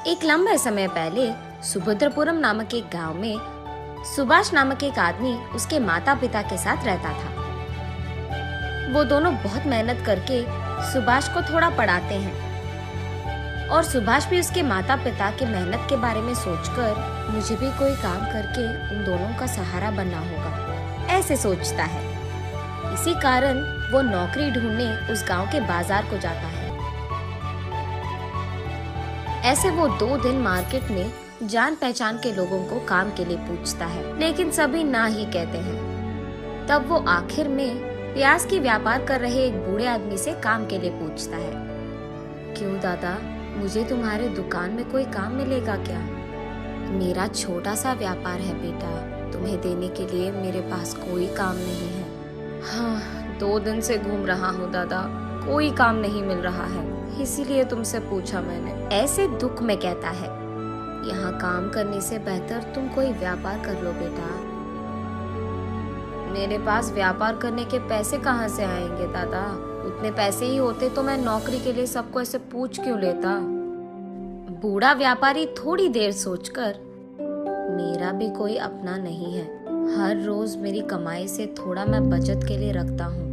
एक लंबे समय पहले सुभद्रपुरम नामक एक गांव में सुभाष नामक एक आदमी उसके माता पिता के साथ रहता था। वो दोनों बहुत मेहनत करके सुभाष को थोड़ा पढ़ाते हैं और सुभाष भी उसके माता पिता के मेहनत के बारे में सोचकर मुझे भी कोई काम करके उन दोनों का सहारा बनना होगा, ऐसे सोचता है। इसी कारण वो नौकरी ढूंढने उस गांव के बाजार को जाता है। ऐसे वो 2 दिन मार्केट में जान पहचान के लोगों को काम के लिए पूछता है, लेकिन सभी ना ही कहते हैं। तब वो आखिर में प्याज की व्यापार कर रहे एक बूढ़े आदमी से काम के लिए पूछता है। क्यों दादा, मुझे तुम्हारे दुकान में कोई काम मिलेगा क्या? मेरा छोटा सा व्यापार है बेटा, तुम्हें देने के लिए मेरे पास कोई काम नहीं है। हाँ, 2 दिन से घूम रहा हूँ दादा, कोई काम नहीं मिल रहा है, इसीलिए तुमसे पूछा मैंने। ऐसे दुख में कहता है, यहाँ काम करने से बेहतर तुम कोई व्यापार कर लो बेटा। मेरे पास व्यापार करने के पैसे कहाँ से आएंगे दादा? उतने पैसे ही होते तो मैं नौकरी के लिए सबको ऐसे पूछ क्यों लेता? बूढ़ा व्यापारी थोड़ी देर सोचकर, मेरा भी कोई अपना नहीं है, हर रोज मेरी कमाई से थोड़ा मैं बचत के लिए रखता हूँ,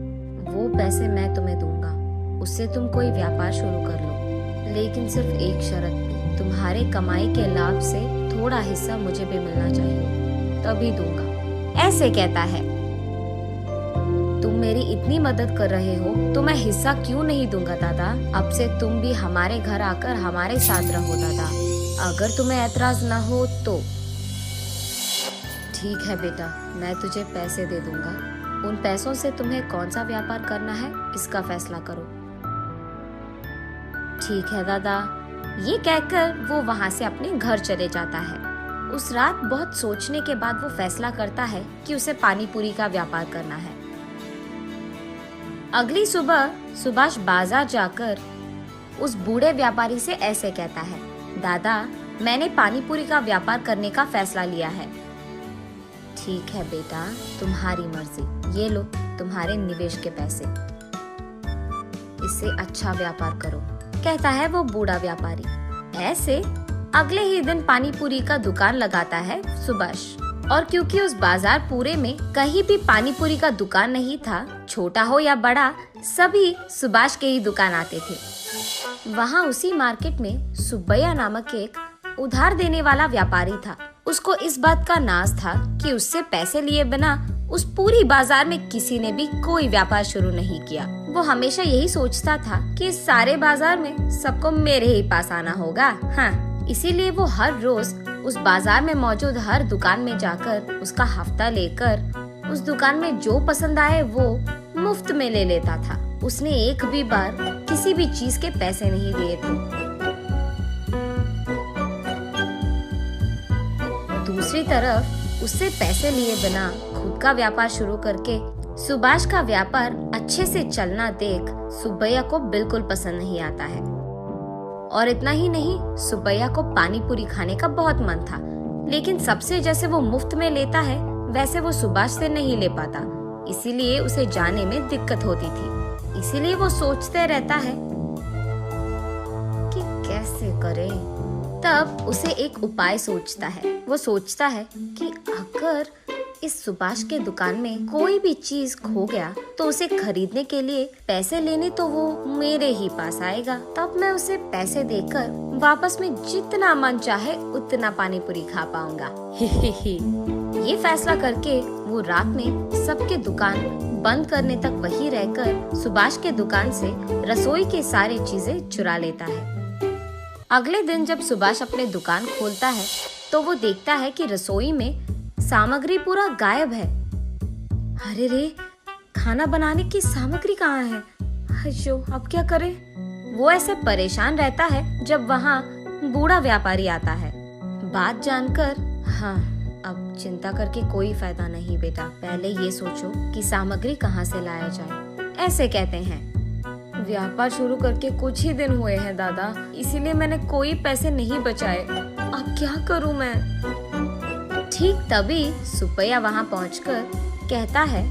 वो पैसे मैं तुम्हें दूंगा, उससे तुम कोई व्यापार शुरू कर लो, लेकिन सिर्फ एक शर्त पे, तुम्हारे कमाई के लाभ से थोड़ा हिस्सा मुझे भी मिलना चाहिए, तभी दूंगा। ऐसे कहता है, तुम मेरी इतनी मदद कर रहे हो तो मैं हिस्सा क्यों नहीं दूंगा दादा? अब से तुम भी हमारे घर आकर हमारे साथ रहो दादा, अगर तुम्हें ऐतराज ना हो तो। ठीक है बेटा, मैं तुझे पैसे दे दूंगा, उन पैसों से तुम्हें कौन सा व्यापार करना है इसका फैसला करो। ठीक है दादा, ये कहकर वो वहाँ से अपने घर चले जाता है। उस रात बहुत सोचने के बाद वो फैसला करता है कि उसे पानी पूरी का व्यापार करना है। अगली सुबह सुभाष बाजार जाकर उस बूढ़े व्यापारी से ऐसे कहता है, दादा, मैंने पानी पूरी का व्यापार करने का फैसला लिया है। ठीक है बेटा, तुम्हारी मर्जी, ये लो तुम्हारे निवेश के पैसे, इससे अच्छा व्यापार करो, कहता है वो बूढ़ा व्यापारी। ऐसे अगले ही दिन पानी पूरी का दुकान लगाता है सुभाष, और क्योंकि उस बाजार पूरे में कहीं भी पानी पूरी का दुकान नहीं था, छोटा हो या बड़ा, सभी सुभाष के ही दुकान आते थे। वहाँ उसी मार्केट में सुब्बैया नामक एक उधार देने वाला व्यापारी था। उसको इस बात का नाज था कि उससे पैसे लिए बिना उस पूरी बाजार में किसी ने भी कोई व्यापार शुरू नहीं किया। वो हमेशा यही सोचता था कि इस सारे बाजार में सबको मेरे ही पास आना होगा। हाँ, इसीलिए वो हर रोज उस बाजार में मौजूद हर दुकान में जाकर उसका हफ्ता लेकर उस दुकान में जो पसंद आए वो मुफ्त में ले लेता था। उसने एक भी बार किसी भी चीज के पैसे नहीं लिए थे। दूसरी तरफ उससे पैसे लिए बिना खुद का व्यापार शुरू करके सुभाष का व्यापार अच्छे से चलना देख सुब्बैया को बिल्कुल पसंद नहीं आता है। और इतना ही नहीं, सुब्बैया को पानी पूरी खाने का बहुत मन था, लेकिन सबसे जैसे वो मुफ्त में लेता है वैसे वो सुभाष से नहीं ले पाता, इसीलिए उसे जाने में दिक्कत होती थी। इसीलिए वो सोचते रहता है कि कैसे करे। तब उसे एक उपाय सोचता है। वो सोचता है कि अगर इस सुभाष के दुकान में कोई भी चीज खो गया तो उसे खरीदने के लिए पैसे लेने तो वो मेरे ही पास आएगा, तब मैं उसे पैसे देकर वापस में जितना मन चाहे उतना पानी पूरी खा पाऊंगा। ये फैसला करके वो रात में सबके दुकान बंद करने तक वहीं रहकर सुभाष के दुकान से रसोई के सारी चीजें चुरा लेता है। अगले दिन जब सुभाष अपने दुकान खोलता है तो वो देखता है कि रसोई में सामग्री पूरा गायब है। अरे रे, खाना बनाने की सामग्री कहाँ है? अयो, अब क्या करे? वो ऐसे परेशान रहता है जब वहाँ बूढ़ा व्यापारी आता है। बात जानकर, हाँ, अब चिंता करके कोई फायदा नहीं बेटा, पहले ये सोचो कि सामग्री कहाँ से लाया जाए। ऐसे कहते हैं, व्यापार शुरू करके कुछ ही दिन हुए हैं दादा, इसीलिए मैंने कोई पैसे नहीं बचाए, अब क्या करूँ मैं? ठीक तभी सुब्बैया वहाँ पहुँचकर कहता है,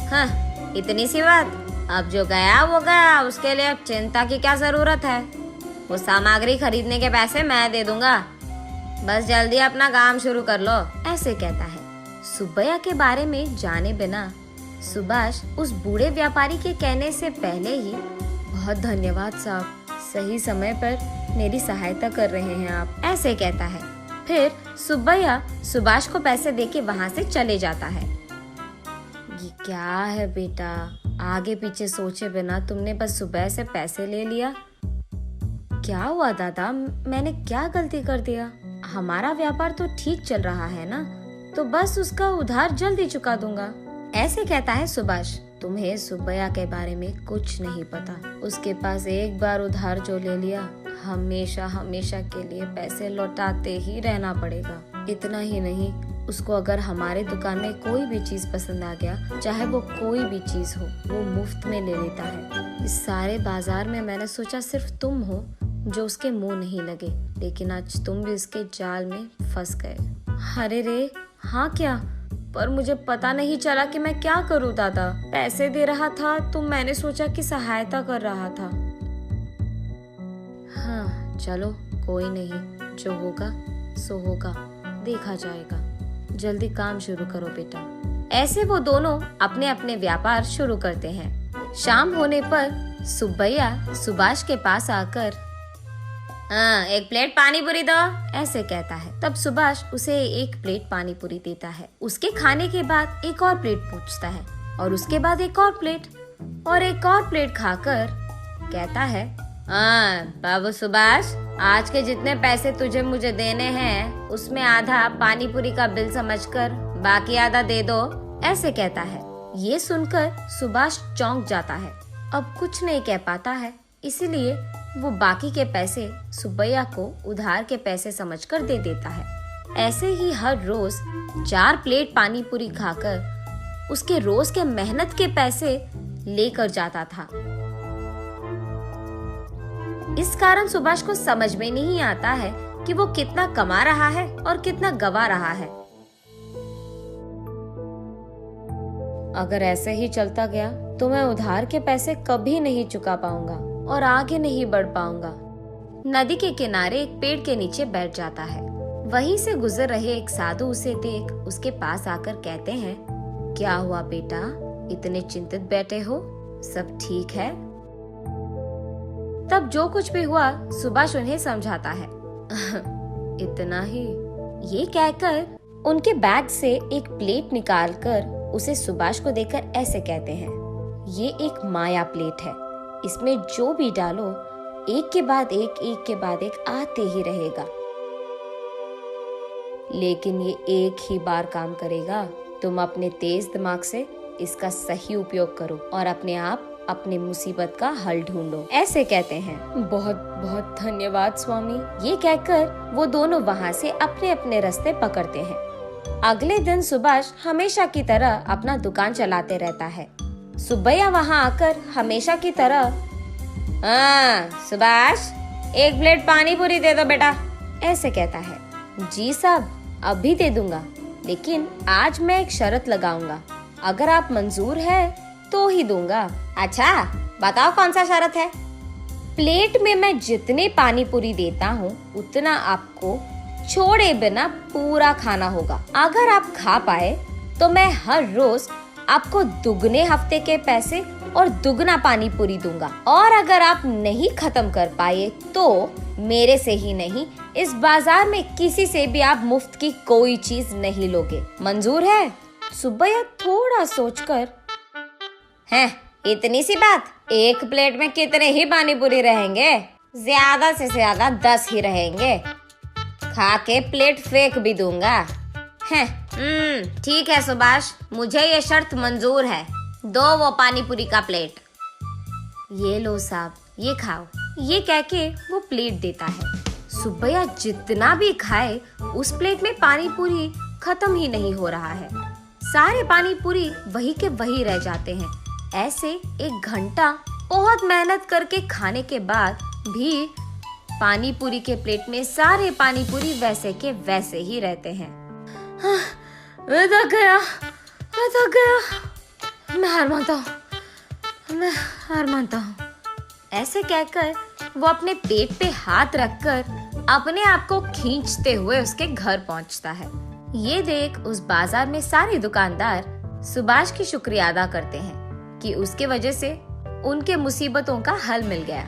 हाँ, इतनी सी बात, अब जो गया वो गया, उसके लिए अब चिंता की क्या जरूरत है? वो सामग्री खरीदने के पैसे मैं दे दूंगा, बस जल्दी अपना काम शुरू कर लो, ऐसे कहता है। सुब्बैया के बारे में जाने बिना सुभाष उस बूढ़े व्यापारी के कहने से पहले ही, बहुत धन्यवाद साहब, सही समय पर मेरी सहायता कर रहे हैं आप, ऐसे कहता है। फिर सुब्बैया सुभाष को पैसे देके वहाँ से चले जाता है। ये क्या है बेटा, आगे पीछे सोचे बिना तुमने बस सुबह से पैसे ले लिया। क्या हुआ दादा, मैंने क्या गलती कर दिया? हमारा व्यापार तो ठीक चल रहा है ना, तो बस उसका उधार जल्दी चुका दूंगा, ऐसे कहता है सुभाष। तुम्हें सुब्बैया के बारे में कुछ नहीं पता। उसके पास एक बार उधार जो ले लिया, हमेशा हमेशा के लिए पैसे लौटाते ही रहना पड़ेगा। इतना ही नहीं, उसको अगर हमारे दुकान में कोई भी चीज पसंद आ गया, चाहे वो कोई भी चीज हो, वो मुफ्त में ले लेता है। इस सारे बाजार में मैंने सोचा सिर्फ तुम हो जो उसके मुंह नहीं लगे, लेकिन आज तुम भी उसके जाल में फंस गए। अरे रे, हाँ क्या? पर मुझे पता नहीं चला कि मैं क्या करूं दादा। पैसे दे रहा था तो मैंने सोचा कि सहायता कर रहा था। हाँ चलो कोई नहीं, जो होगा सो होगा, देखा जाएगा। जल्दी काम शुरू करो बेटा। ऐसे वो दोनों अपने अपने व्यापार शुरू करते हैं। शाम होने पर सुब्बैया सुभाष के पास आकर एक प्लेट पानी पूरी दो, ऐसे कहता है। तब सुभाष उसे एक प्लेट पानी पूरी देता है। उसके खाने के बाद एक और प्लेट पूछता है और उसके बाद एक और प्लेट और एक और प्लेट खाकर कहता है, बाबू सुभाष, आज के जितने पैसे तुझे मुझे देने हैं उसमें आधा पानी पूरी का बिल समझकर बाकी आधा दे दो, ऐसे कहता है। ये सुनकर सुभाष चौंक जाता है। अब कुछ नहीं कह पाता है, इसीलिए वो बाकी के पैसे सुब्बैया को उधार के पैसे समझकर दे देता है। ऐसे ही हर रोज 4 प्लेट पानी पूरी खाकर उसके रोज के मेहनत के पैसे लेकर जाता था। इस कारण सुभाष को समझ में नहीं आता है कि वो कितना कमा रहा है और कितना गवा रहा है। अगर ऐसे ही चलता गया तो मैं उधार के पैसे कभी नहीं चुका पाऊंगा और आगे नहीं बढ़ पाऊंगा। नदी के किनारे एक पेड़ के नीचे बैठ जाता है। वहीं से गुजर रहे एक साधु उसे देख उसके पास आकर कहते हैं, क्या हुआ बेटा, इतने चिंतित बैठे हो, सब ठीक है? तब जो कुछ भी हुआ सुभाष उन्हें समझाता है। इतना ही, ये कहकर उनके बैग से एक प्लेट निकालकर उसे सुभाष को देकर ऐसे कहते हैं, ये एक माया प्लेट है, इसमें जो भी डालो एक के बाद एक आते ही रहेगा, लेकिन ये एक ही बार काम करेगा। तुम अपने तेज दिमाग से इसका सही उपयोग करो और अपने आप अपने मुसीबत का हल ढूंढो, ऐसे कहते हैं। बहुत बहुत धन्यवाद स्वामी, ये कहकर वो दोनों वहाँ से अपने अपने रास्ते पकड़ते हैं। अगले दिन सुभाष हमेशा की तरह अपना दुकान चलाते रहता है। सुब्बैया वहाँ आकर हमेशा की तरह, सुभाष, एक प्लेट पानी पूरी दे दो बेटा, ऐसे कहता है। जी साहब, अभी दे दूंगा, लेकिन आज मैं एक शर्त लगाऊंगा, अगर आप मंजूर है तो ही दूंगा। अच्छा बताओ कौन सा शर्त है? प्लेट में मैं जितने पानी पूरी देता हूँ उतना आपको छोड़े बिना पूरा खाना होगा। अगर आप खा पाए तो मैं हर रोज आपको दुगने हफ्ते के पैसे और दुगना पानी पूरी दूंगा, और अगर आप नहीं खत्म कर पाए तो मेरे से ही नहीं, इस बाजार में किसी से भी आप मुफ्त की कोई चीज नहीं लोगे। मंजूर है? सुब्बैया थोड़ा सोचकर, हैं, इतनी सी बात, एक प्लेट में कितने ही पानी पूरी रहेंगे? ज्यादा से ज्यादा 10 ही रहेंगे, खा के प्लेट फेंक भी दूंगा। हैं, ठीक है सुभाष, मुझे ये शर्त मंजूर है, दो वो पानी पूरी का प्लेट। ये लो साहब, ये खाओ, ये कह के वो प्लेट देता है। सुब्बैया जितना भी खाए उस प्लेट में पानी पूरी खत्म ही नहीं हो रहा है। सारे पानी पूरी वही के वही रह जाते हैं। ऐसे 1 घंटा बहुत मेहनत करके खाने के बाद भी पानी पूरी के प्लेट में सारे पानी पूरी वैसे के वैसे ही रहते हैं। मैं थक गया, मैं हार मानता हूँ, ऐसे कहकर वो अपने पेट पे हाथ रखकर अपने आप को खींचते हुए उसके घर पहुंचता है। ये देख उस बाजार में सारे दुकानदार सुभाष की शुक्रिया अदा करते हैं कि उसके वजह से उनके मुसीबतों का हल मिल गया।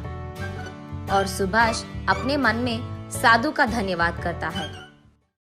और सुभाष अपने मन में साधु का धन्यवाद करता है